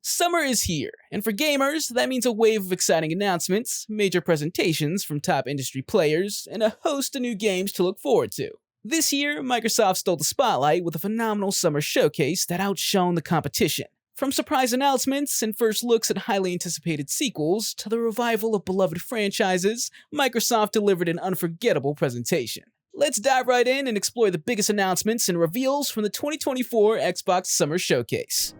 Summer is here, and for gamers, that means a wave of exciting announcements, major presentations from top industry players, and a host of new games to look forward to. This year, Microsoft stole the spotlight with a phenomenal summer showcase that outshone the competition. From surprise announcements and first looks at highly anticipated sequels to the revival of beloved franchises, Microsoft delivered an unforgettable presentation. Let's dive right in and explore the biggest announcements and reveals from the 2024 Xbox Summer Showcase.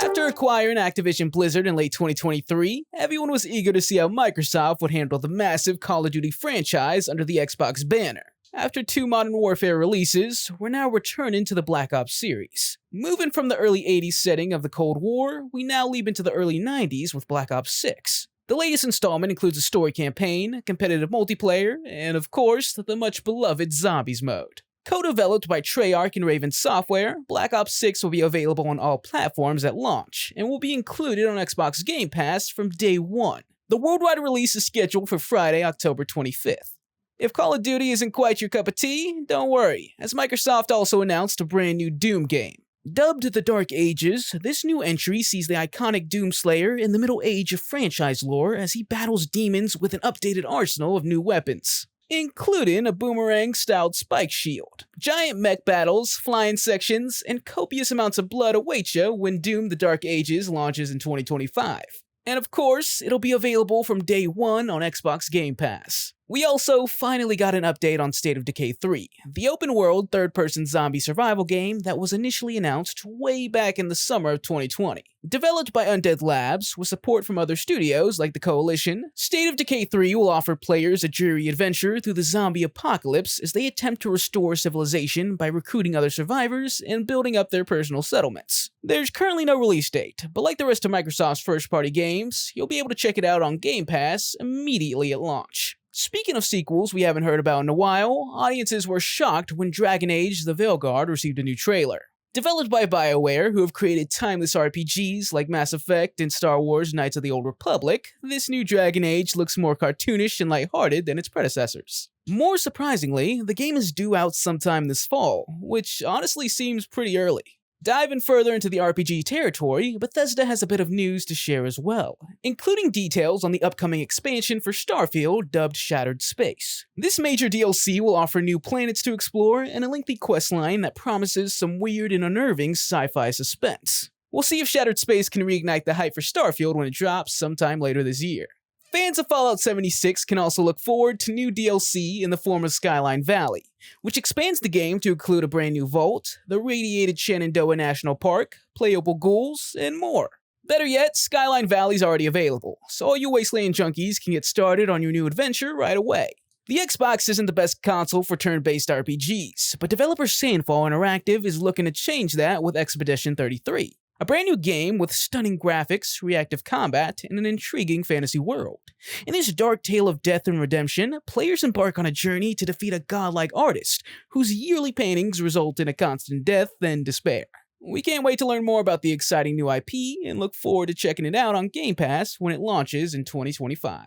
After acquiring Activision Blizzard in late 2023, everyone was eager to see how Microsoft would handle the massive Call of Duty franchise under the Xbox banner. After 2 Modern Warfare releases, we're now returning to the Black Ops series. Moving from the early 80s setting of the Cold War, we now leap into the early 90s with Black Ops 6. The latest installment includes a story campaign, competitive multiplayer, and of course, the much beloved Zombies mode. Co-developed by Treyarch and Raven Software, Black Ops 6 will be available on all platforms at launch, and will be included on Xbox Game Pass from day one. The worldwide release is scheduled for Friday, October 25th. If Call of Duty isn't quite your cup of tea, don't worry, as Microsoft also announced a brand new Doom game. Dubbed the Dark Ages, this new entry sees the iconic Doomslayer in the middle age of franchise lore as he battles demons with an updated arsenal of new weapons, including a boomerang-styled spike shield. Giant mech battles, flying sections, and copious amounts of blood await you when Doom the Dark Ages launches in 2025. And of course, it'll be available from day one on Xbox Game Pass. We also finally got an update on State of Decay 3, the open-world third-person zombie survival game that was initially announced way back in the summer of 2020. Developed by Undead Labs, with support from other studios like the Coalition, State of Decay 3 will offer players a dreary adventure through the zombie apocalypse as they attempt to restore civilization by recruiting other survivors and building up their personal settlements. There's currently no release date, but like the rest of Microsoft's first-party games, you'll be able to check it out on Game Pass immediately at launch. Speaking of sequels we haven't heard about in a while, audiences were shocked when Dragon Age: The Veilguard received a new trailer. Developed by BioWare, who have created timeless RPGs like Mass Effect and Star Wars: Knights of the Old Republic, this new Dragon Age looks more cartoonish and lighthearted than its predecessors. More surprisingly, the game is due out sometime this fall, which honestly seems pretty early. Diving further into the RPG territory, Bethesda has a bit of news to share as well, including details on the upcoming expansion for Starfall dubbed Shattered Space. This major DLC will offer new planets to explore and a lengthy questline that promises some weird and unnerving sci-fi suspense. We'll see if Shattered Space can reignite the hype for Starfield when it drops sometime later this year. Fans of Fallout 76 can also look forward to new DLC in the form of Skyline Valley, which expands the game to include a brand new vault, the radiated Shenandoah National Park, playable ghouls, and more. Better yet, Skyline Valley's already available, so all you Wasteland junkies can get started on your new adventure right away. The Xbox isn't the best console for turn-based RPGs, but developer Sandfall Interactive is looking to change that with Expedition 33. A brand new game with stunning graphics, reactive combat, and an intriguing fantasy world. In this dark tale of death and redemption, players embark on a journey to defeat a godlike artist, whose yearly paintings result in a constant death and despair. We can't wait to learn more about the exciting new IP, and look forward to checking it out on Game Pass when it launches in 2025.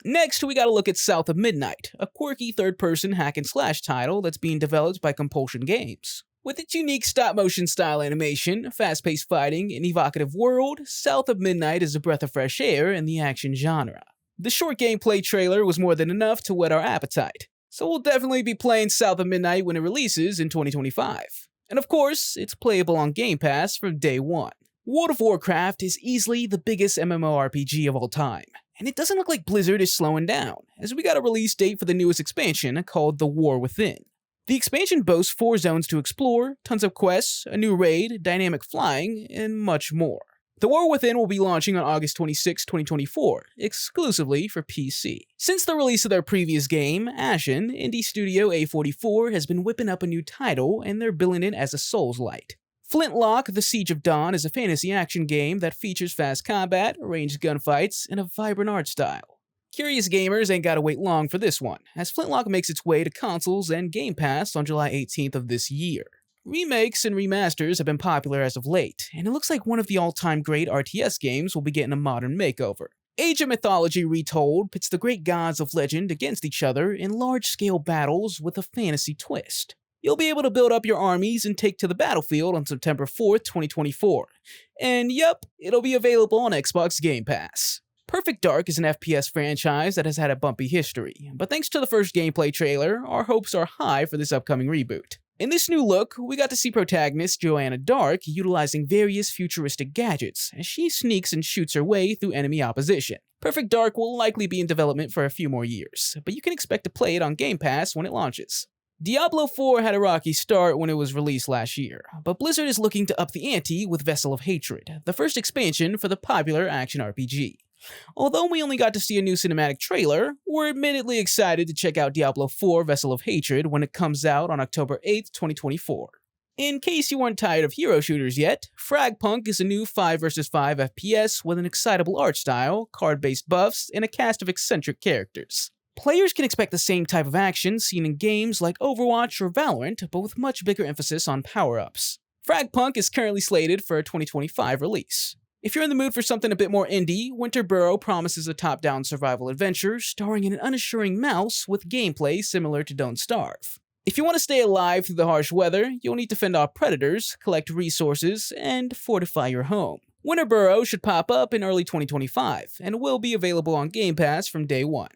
Next, we gotta look at South of Midnight, a quirky third-person hack-and-slash title that's being developed by Compulsion Games. With its unique stop-motion style animation, fast-paced fighting, and evocative world, South of Midnight is a breath of fresh air in the action genre. The short gameplay trailer was more than enough to whet our appetite, so we'll definitely be playing South of Midnight when it releases in 2025. And of course, it's playable on Game Pass from day one. World of Warcraft is easily the biggest MMORPG of all time, and it doesn't look like Blizzard is slowing down, as we got a release date for the newest expansion called The War Within. The expansion boasts 4 zones to explore, tons of quests, a new raid, dynamic flying, and much more. The War Within will be launching on August 26, 2024, exclusively for PC. Since the release of their previous game, Ashen, indie studio A44 has been whipping up a new title, and they're billing it as a Souls-light. Flintlock: The Siege of Dawn is a fantasy action game that features fast combat, ranged gunfights, and a vibrant art style. Curious gamers ain't gotta wait long for this one, as Flintlock makes its way to consoles and Game Pass on July 18th of this year. Remakes and remasters have been popular as of late, and it looks like one of the all-time great RTS games will be getting a modern makeover. Age of Mythology Retold pits the great gods of legend against each other in large-scale battles with a fantasy twist. You'll be able to build up your armies and take to the battlefield on September 4th, 2024. And yup, it'll be available on Xbox Game Pass. Perfect Dark is an FPS franchise that has had a bumpy history, but thanks to the first gameplay trailer, our hopes are high for this upcoming reboot. In this new look, we got to see protagonist Joanna Dark utilizing various futuristic gadgets as she sneaks and shoots her way through enemy opposition. Perfect Dark will likely be in development for a few more years, but you can expect to play it on Game Pass when it launches. Diablo 4 had a rocky start when it was released last year, but Blizzard is looking to up the ante with Vessel of Hatred, the first expansion for the popular action RPG. Although we only got to see a new cinematic trailer, we're admittedly excited to check out Diablo 4 Vessel of Hatred when it comes out on October 8th, 2024. In case you weren't tired of hero shooters yet, Fragpunk is a new 5 vs 5 FPS with an excitable art style, card-based buffs, and a cast of eccentric characters. Players can expect the same type of action seen in games like Overwatch or Valorant, but with much bigger emphasis on power-ups. Fragpunk is currently slated for a 2025 release. If you're in the mood for something a bit more indie, Winterborough promises a top-down survival adventure starring an unassuring mouse with gameplay similar to Don't Starve. If you want to stay alive through the harsh weather, you'll need to fend off predators, collect resources, and fortify your home. Winterborough should pop up in early 2025, and will be available on Game Pass from day one.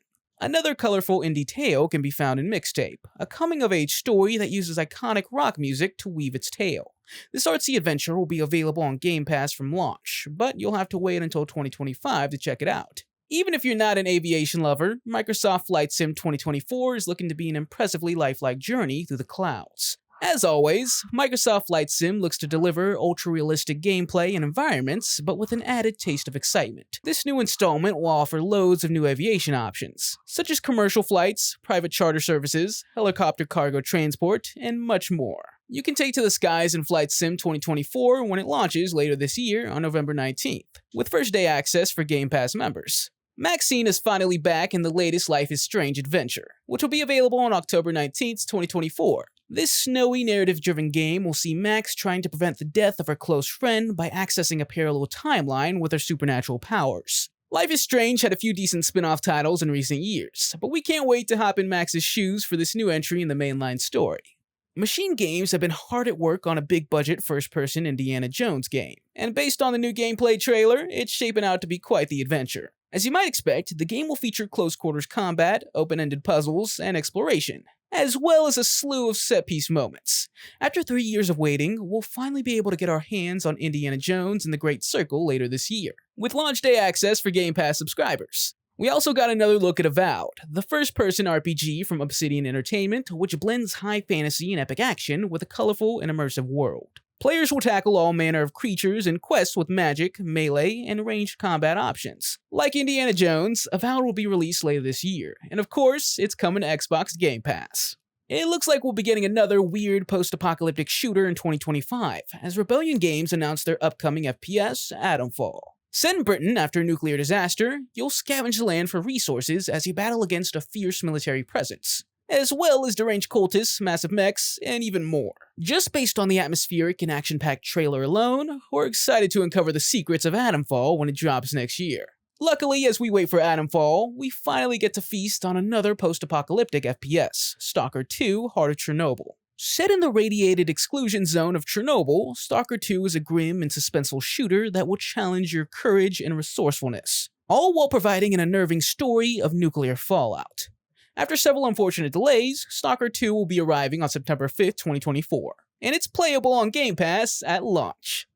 Another colorful indie tale can be found in Mixtape, a coming-of-age story that uses iconic rock music to weave its tale. This artsy adventure will be available on Game Pass from launch, but you'll have to wait until 2025 to check it out. Even if you're not an aviation lover, Microsoft Flight Sim 2024 is looking to be an impressively lifelike journey through the clouds. As always, Microsoft Flight Sim looks to deliver ultra-realistic gameplay and environments, but with an added taste of excitement. This new installment will offer loads of new aviation options, such as commercial flights, private charter services, helicopter cargo transport, and much more. You can take to the skies in Flight Sim 2024 when it launches later this year on November 19th, with first-day access for Game Pass members. Maxine is finally back in the latest Life is Strange adventure, which will be available on October 19th, 2024. This snowy narrative-driven game will see Max trying to prevent the death of her close friend by accessing a parallel timeline with her supernatural powers. Life is Strange had a few decent spin-off titles in recent years, but we can't wait to hop in Max's shoes for this new entry in the mainline story. Machine Games have been hard at work on a big-budget first-person Indiana Jones game, and based on the new gameplay trailer, it's shaping out to be quite the adventure. As you might expect, the game will feature close-quarters combat, open-ended puzzles, and exploration, as well as a slew of set-piece moments. After 3 years of waiting, we'll finally be able to get our hands on Indiana Jones and the Great Circle later this year, with launch day access for Game Pass subscribers. We also got another look at Avowed, the first-person RPG from Obsidian Entertainment, which blends high fantasy and epic action with a colorful and immersive world. Players will tackle all manner of creatures and quests with magic, melee, and ranged combat options. Like Indiana Jones, Avowed will be released later this year, and of course, it's coming to Xbox Game Pass. It looks like we'll be getting another weird post-apocalyptic shooter in 2025, as Rebellion Games announced their upcoming FPS, Atomfall. Set in Britain after a nuclear disaster, you'll scavenge the land for resources as you battle against a fierce military presence, as well as deranged cultists, massive mechs, and even more. Just based on the atmospheric and action-packed trailer alone, we're excited to uncover the secrets of Atomfall when it drops next year. Luckily, as we wait for Atomfall, we finally get to feast on another post-apocalyptic FPS, Stalker 2: Heart of Chernobyl. Set in the radiated exclusion zone of Chernobyl, Stalker 2 is a grim and suspenseful shooter that will challenge your courage and resourcefulness, all while providing an unnerving story of nuclear fallout. After several unfortunate delays, Stalker 2 will be arriving on September 5th, 2024, and it's playable on Game Pass at launch.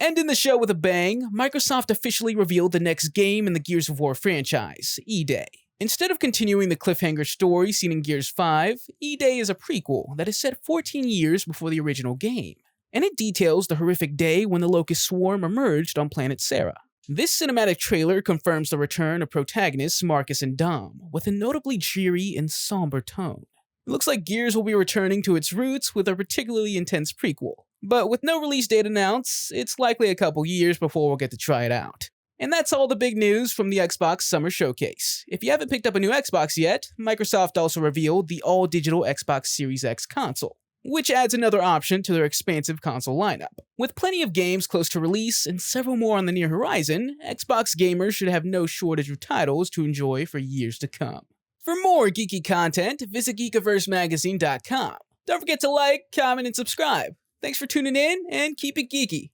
Ending the show with a bang, Microsoft officially revealed the next game in the Gears of War franchise, E-Day. Instead of continuing the cliffhanger story seen in Gears 5, E-Day is a prequel that is set 14 years before the original game, and it details the horrific day when the Locust Swarm emerged on planet Sera. This cinematic trailer confirms the return of protagonists Marcus and Dom, with a notably dreary and somber tone. It looks like Gears will be returning to its roots with a particularly intense prequel, but with no release date announced, it's likely a couple years before we'll get to try it out. And that's all the big news from the Xbox Summer Showcase. If you haven't picked up a new Xbox yet, Microsoft also revealed the all-digital Xbox Series X console. which adds another option to their expansive console lineup. With plenty of games close to release and several more on the near horizon, Xbox gamers should have no shortage of titles to enjoy for years to come. For more geeky content, visit geekaversemagazine.com. Don't forget to like, comment, and subscribe. Thanks for tuning in, and keep it geeky.